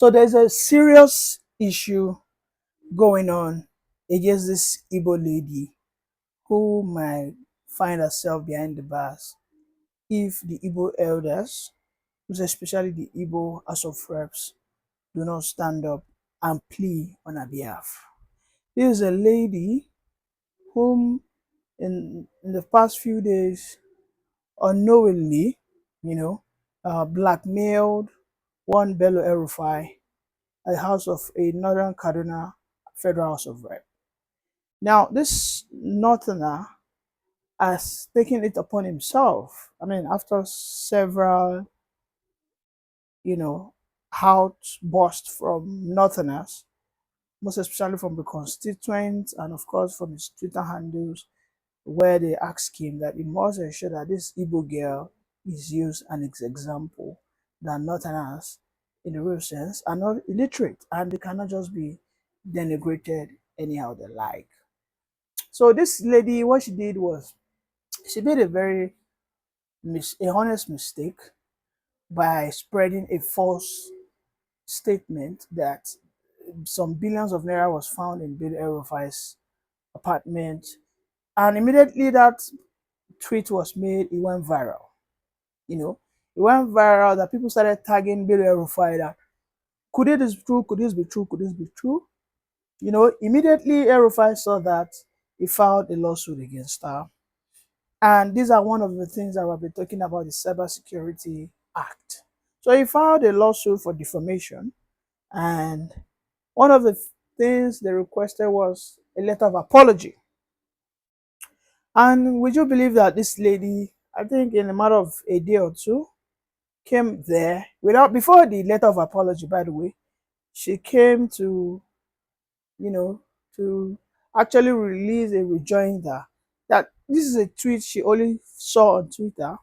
So there's a serious issue going on against this Igbo lady who might find herself behind the bars if the Igbo elders, especially the Igbo House of Reps, do not stand up and plead on her behalf. This is a lady whom in the past few days unknowingly, you know, blackmailed one Bello Erufai at the house of a Northern Kaduna Federal House of Rep. Now, this Northerner has taken it upon himself. I mean, after several, you know, outbursts from Northerners, most especially from the constituents and, of course, from his Twitter handles, where they ask him that he must ensure that this Igbo girl is used as an example that Northerners, in the real sense, are not illiterate and they cannot just be denigrated anyhow they like. So this lady, what she did was she made a very a honest mistake by spreading a false statement that some billions of naira was found in Bill Erufai's apartment, and immediately that tweet was made, it went viral. You know, it went viral that people started tagging Bill Erufai that could it be true? Could this be true? Could this be true? You know, immediately Erufai saw that, he filed a lawsuit against her. And these are one of the things that we'll be talking about, the Cybersecurity Act. So he filed a lawsuit for defamation, and one of the things they requested was a letter of apology. And would you believe that this lady, I think in a matter of a day or two, came there without, before the letter of apology, by the way, she came to, you know, to actually release a rejoinder that this is a tweet she only saw on Twitter,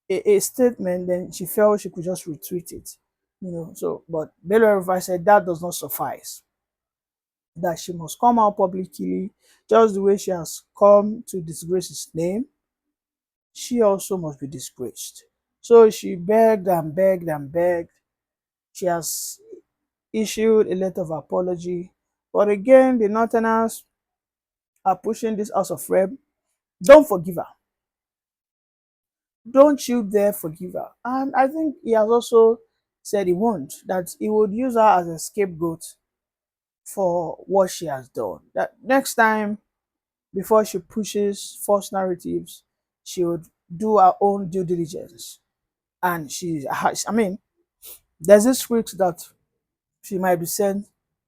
a statement, then she felt she could just retweet it, you know. So, but Bello Erufai said that does not suffice, that she must come out publicly, just the way she has come to disgrace his name, she also must be disgraced. So she begged and begged and begged. She has issued a letter of apology. But again, the Northerners are pushing this House of Rep. Don't forgive her. Don't you dare forgive her. And I think he has also said he won't, that he would use her as a scapegoat for what she has done. That next time, before she pushes false narratives, she would do her own due diligence. And I mean, there's this risk that she might be sent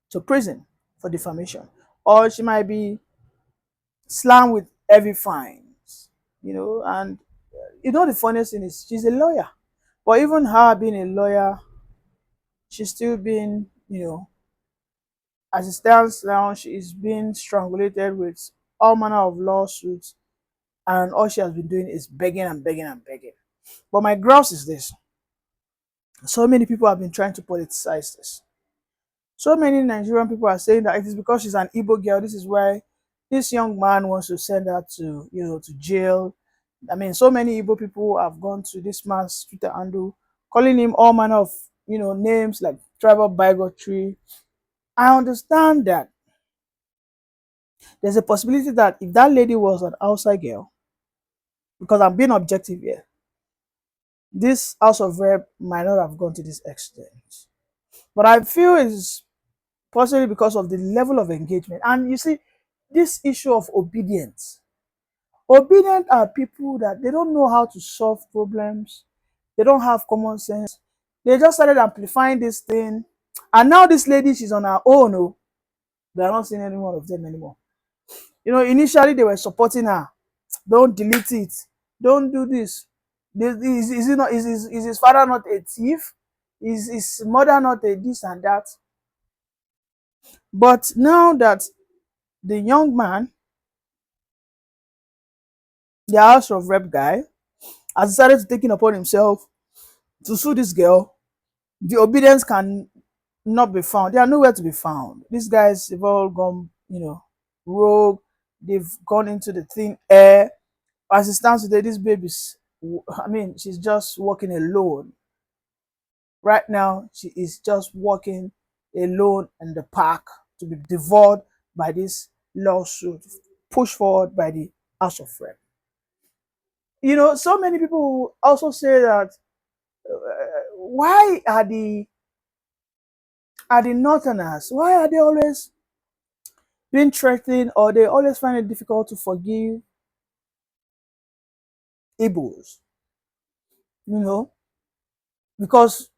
to prison for defamation, or she might be slammed with heavy fines, you know. And you know, the funniest thing is she's a lawyer, but even her being a lawyer, she's still being, you know, as it stands now, she is being strangulated with all manner of lawsuits, and all she has been doing is begging and begging and begging. But my grouse is this: so many people have been trying to politicize this. So many Nigerian people are saying that it is because she's an Igbo girl. This is why this young man wants to send her to, you know, to jail. I mean, so many Igbo people have gone to this man's Twitter handle, calling him all manner of, you know, names like tribal bigotry. I understand that there's a possibility that if that lady was an outside girl, because I'm being objective here, this House of Rep might not have gone to this extent. But I feel it's possibly because of the level of engagement. And you see, this issue of obedience. Obedient are people that they don't know how to solve problems. They don't have common sense. They just started amplifying this thing. And now this lady, she's on her own. Oh, they're not seeing any one of them anymore. You know, initially they were supporting her. Don't delete it. Don't do this. Is he not? Is his father not a thief? Is his mother not a this and that? But now that the young man, the House of Rep guy, has decided to take it upon himself to sue this girl, the obedience can not be found. They are nowhere to be found. These guys have all gone, you know, rogue. They've gone into the thin air. As it stands today, this baby's, I mean, she's just walking alone. Right now, she is just walking alone in the park to be devoured by this lawsuit pushed forward by the House of Rep. So many people also say that why are the Northerners, why are they always being threatened, or they always find it difficult to forgive Igbos? You know, because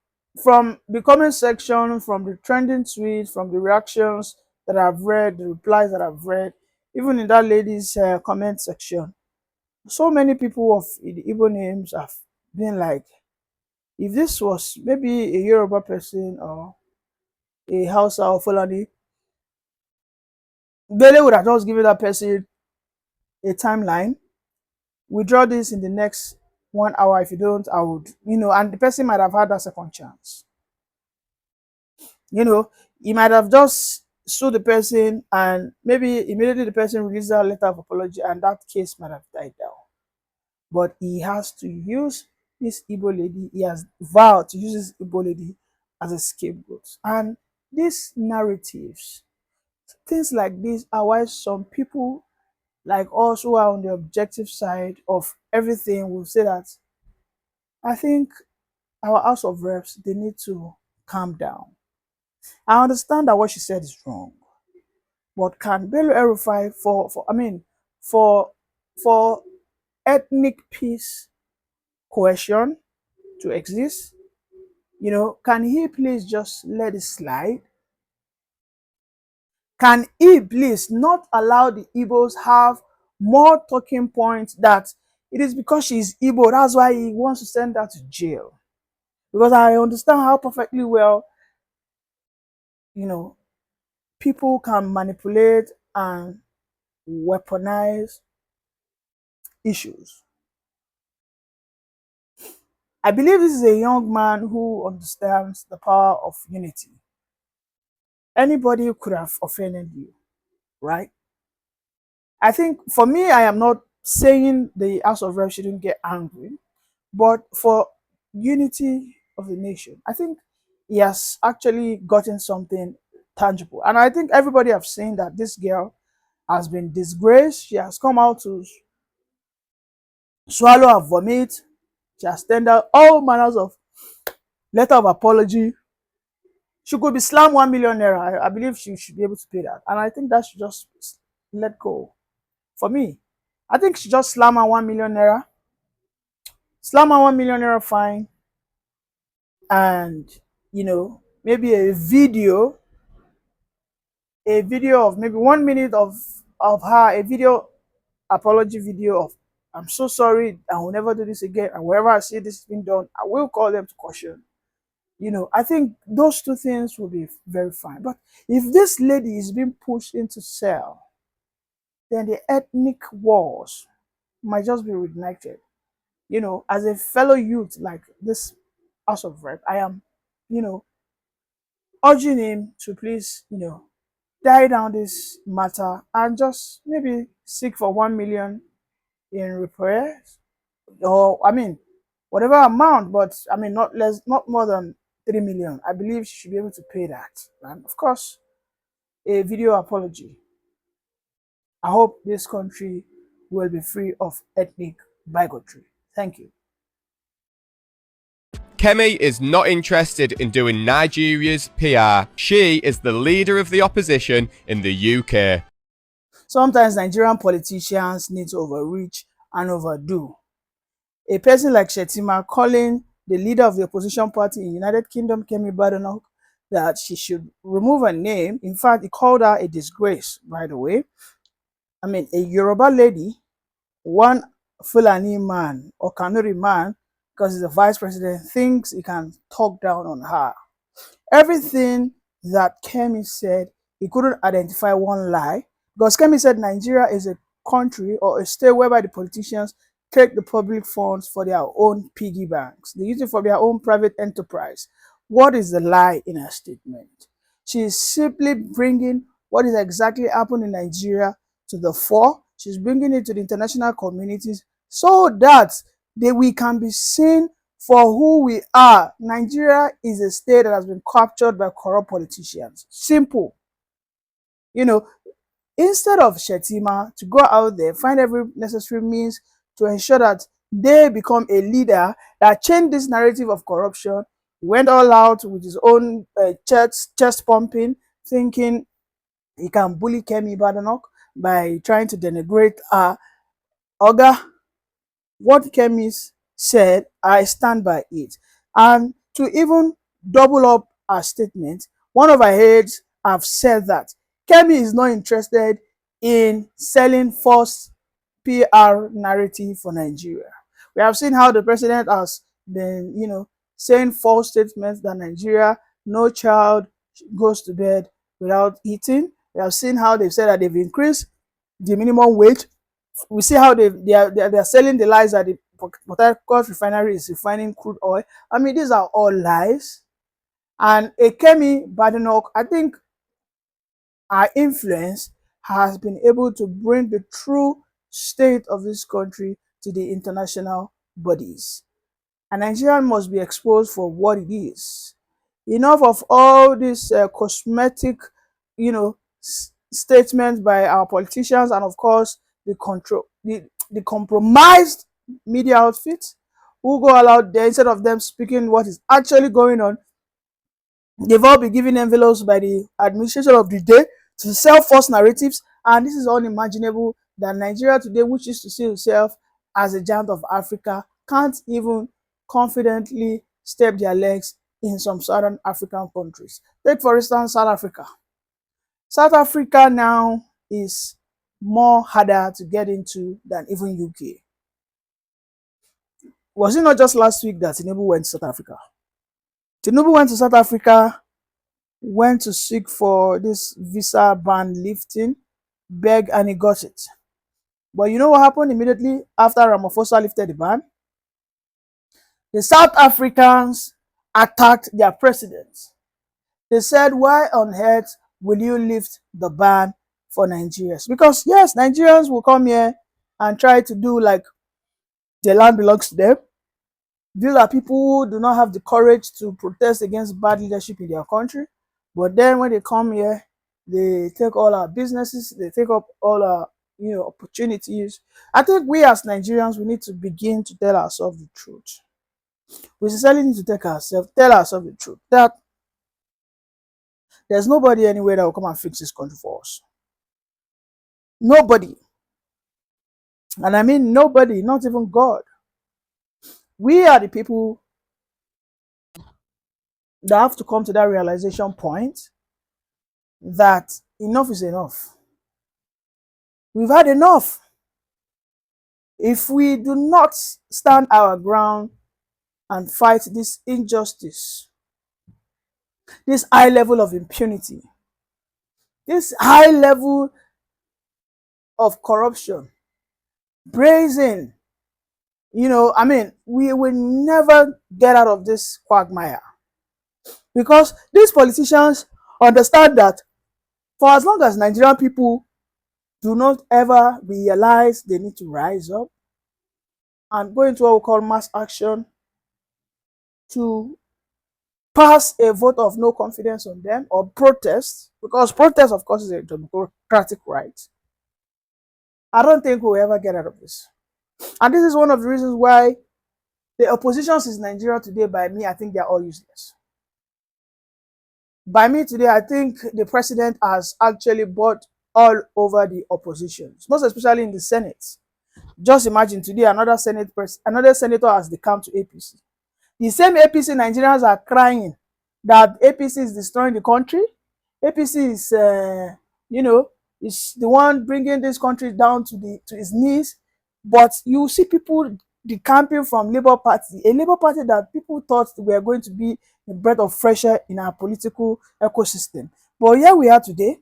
from the comment section, from the trending tweets, from the reactions that I've read, the replies that I've read, even in that lady's comment section, so many people of the Igbo names have been like, if this was maybe a Yoruba person or a Hausa or Fulani, they would have just given that person a timeline. Withdraw this in the next 1 hour. If you don't, I would, and the person might have had that second chance. He might have just sued the person, and maybe immediately the person released a letter of apology, and that case might have died down. But he has to use this Igbo lady. He has vowed to use this Igbo lady as a scapegoat. And these narratives, things like this, are why some people like us who are on the objective side of everything will say that I think our House of Reps, they need to calm down. I understand that what she said is wrong, but can Bello El-Rufai for for ethnic peace, cohesion to exist, can he please just let it slide? Can he please not allow the Igbos have more talking points that it is because she's Igbo, that's why he wants to send her to jail? Because I understand how perfectly well, you know, people can manipulate and weaponize issues. I believe this is a young man who understands the power of unity. Anybody could have offended you, right? I think for me, I am not saying the House of Reps shouldn't get angry, but for unity of the nation, I think he has actually gotten something tangible. And I think everybody have seen that this girl has been disgraced. She has come out to swallow her vomit. She has tendered all manners of letter of apology. She could be slammed 1 million naira. I believe she should be able to pay that. And I think that should just let go. For me, I think she just slam her 1 million naira, slam her 1 million naira fine, and maybe a video of maybe 1 minute of her, a video apology video of I'm so sorry, I will never do this again, and wherever I see this being done, I will call them to caution. I think those two things will be very fine. But if this lady is being pushed into cell, then the ethnic wars might just be reignited. As a fellow youth like this House of Rep, I am, you know, urging him to please, die down this matter and just maybe seek for 1 million in repairs, or whatever amount, but not more than 3 million. I believe she should be able to pay that, and of course, a video apology. I hope this country will be free of ethnic bigotry. Thank you. Kemi is not interested in doing Nigeria's PR. She is the leader of the opposition in the UK. Sometimes Nigerian politicians need to overreach and overdo. A person like Shetima calling the leader of the opposition party in United Kingdom, Kemi Badenoch, that she should remove her name. In fact, he called her a disgrace, by the way. A Yoruba lady, one Fulani man or Kanuri man, because he's the vice president, thinks he can talk down on her. Everything that Kemi said, he couldn't identify one lie, because Kemi said Nigeria is a country or a state whereby the politicians take the public funds for their own piggy banks. They use it for their own private enterprise. What is the lie in her statement? She is simply bringing what is exactly happened in Nigeria to the fore. She's bringing it to the international communities so that we can be seen for who we are. Nigeria is a state that has been captured by corrupt politicians. Simple. You know, instead of Shetima to go out there, find every necessary means to ensure that they become a leader that changed this narrative of corruption, he went all out with his own chest pumping, thinking he can bully Kemi Badenoch by trying to denigrate Oga. What Kemi said, I stand by it. And to even double up our statement, one of our heads have said that Kemi is not interested in selling false PR narrative for Nigeria. We have seen how the president has been, saying false statements that Nigeria, no child goes to bed without eating. We have seen how they've said that they've increased the minimum wage. We see how they are selling the lies that the Port Harcourt refinery is refining crude oil. I mean, these are all lies. And Kemi Badenoch, I think our influence has been able to bring the true state of this country to the international bodies. And Nigeria must be exposed for what it is. Enough of all these cosmetic, statements by our politicians, and of course the compromised media outfits who go all out there instead of them speaking what is actually going on. They've all been given envelopes by the administration of the day to sell false narratives, and this is unimaginable that Nigeria today, which used to see itself as a giant of Africa, can't even confidently step their legs in some southern African countries. Take, for instance, South Africa. South Africa now is more harder to get into than even UK. Was it not just last week that Tinubu went to South Africa? Tinubu went to South Africa, went to seek for this visa ban lifting, beg, and he got it. But you know what happened immediately after Ramaphosa lifted the ban? The South Africans attacked their president. They said, why on earth will you lift the ban for Nigerians? Because yes, Nigerians will come here and try to do like the land belongs to them. These are people who do not have the courage to protest against bad leadership in their country. But then when they come here, they take all our businesses, they take up all our opportunities. I think we as Nigerians, we need to begin to tell ourselves the truth. We sincerely need to tell ourselves the truth, that there's nobody anywhere that will come and fix this country for us. Nobody. And I mean nobody, not even God. We are the people that have to come to that realization point that enough is enough. We've had enough. If we do not stand our ground and fight this injustice, this high level of impunity, this high level of corruption, brazen, we will never get out of this quagmire. Because these politicians understand that for as long as Nigerian people do not ever realize they need to rise up and go into what we call mass action to pass a vote of no confidence on them, or protest, because protest, of course, is a democratic right, I don't think we'll ever get out of this. And this is one of the reasons why the oppositions in Nigeria today, by me, I think they're all useless. By me today, I think the president has actually bought all over the oppositions, most especially in the Senate. Just imagine today another senator has come to APC. The same APC Nigerians are crying that APC is destroying the country. APC is, is the one bringing this country down to its knees. But you see people decamping from Labour Party, a Labour Party that people thought were going to be a breath of fresh air in our political ecosystem. But here we are today.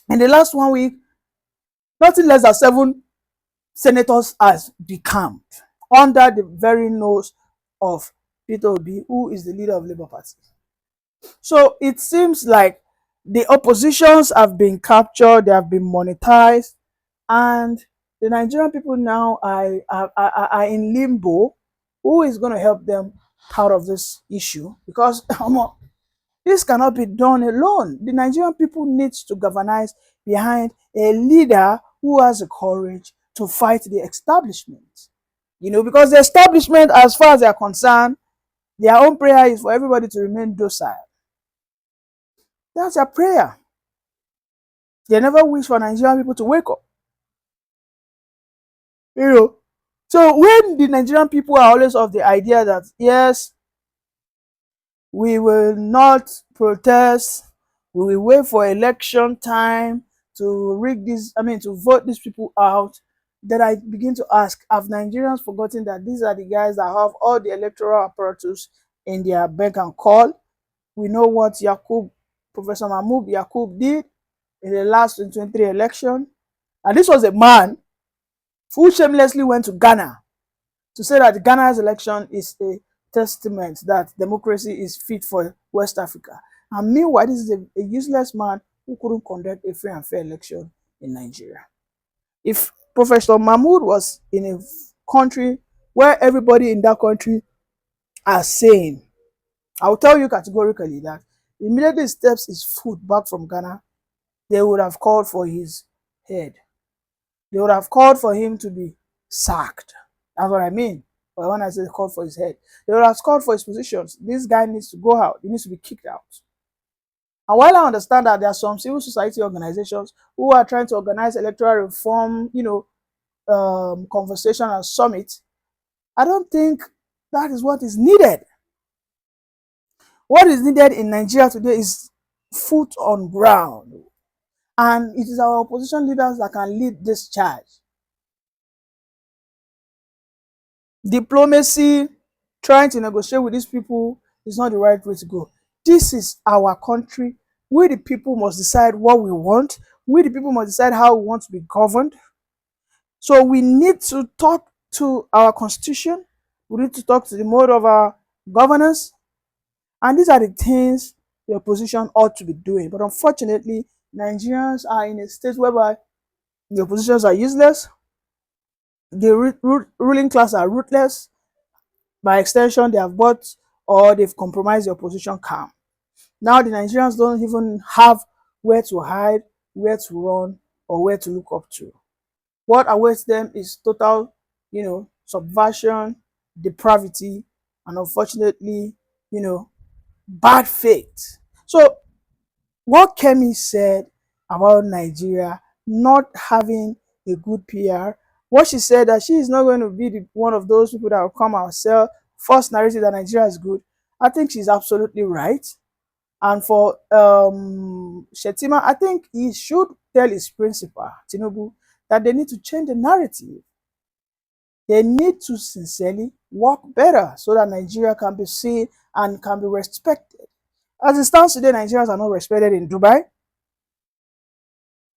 In the last 1 week, nothing less than 7 senators has decamped under the very nose of Peter Obi, who is the leader of Labour Party. So it seems like the oppositions have been captured, they have been monetized, and the Nigerian people now are in limbo Who is going to help them out of this issue? Because this cannot be done alone. The Nigerian people need to galvanize behind a leader who has the courage to fight the establishment. Because the establishment, as far as they are concerned, their own prayer is for everybody to remain docile. That's their prayer. They never wish for Nigerian people to wake up. So when the Nigerian people are always of the idea that, yes, we will not protest, we will wait for election time to to vote these people out, then I begin to ask, have Nigerians forgotten that these are the guys that have all the electoral apparatus in their beck and call? We know what Professor Mahmoud Yakub did in the last 2023 election. And this was a man who shamelessly went to Ghana to say that Ghana's election is a testament that democracy is fit for West Africa. And meanwhile, this is a useless man who couldn't conduct a free and fair election in Nigeria. If Professor Mahmoud was in a country where everybody in that country are sane, I will tell you categorically that immediately he steps his foot back from Ghana, they would have called for his head. They would have called for him to be sacked. That's what I mean. But when I say called for his head, they would have called for his positions. This guy needs to go out. He needs to be kicked out. And while I understand that there are some civil society organizations who are trying to organize electoral reform, conversation and summit, I don't think that is what is needed. What is needed in Nigeria today is foot on ground. And it is our opposition leaders that can lead this charge. Diplomacy, trying to negotiate with these people is not the right way to go. This is our country. We the people must decide what we want. We the people must decide how we want to be governed. So we need to talk to our constitution. We need to talk to the mode of our governance. And these are the things the opposition ought to be doing. But unfortunately, Nigerians are in a state whereby the oppositions are useless. The ruling class are ruthless. By extension, they have bought or they've compromised the opposition camp. Now the Nigerians don't even have where to hide, where to run, or where to look up to. What awaits them is total, subversion, depravity, and unfortunately, bad fate. So what Kemi said about Nigeria not having a good PR, what she said that she is not going to be one of those people that will come and sell false narrative that Nigeria is good, I think she's absolutely right. And for Shetima, I think he should tell his principal, Tinubu, that they need to change the narrative. They need to sincerely work better so that Nigeria can be seen and can be respected. As it stands today, Nigerians are not respected in Dubai.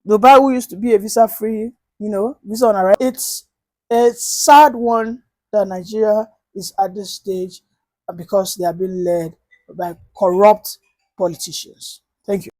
Dubai, who used to be a visa-free, visa on arrival. It's a sad one that Nigeria is at this stage because they are being led by corrupt politicians. Thank you.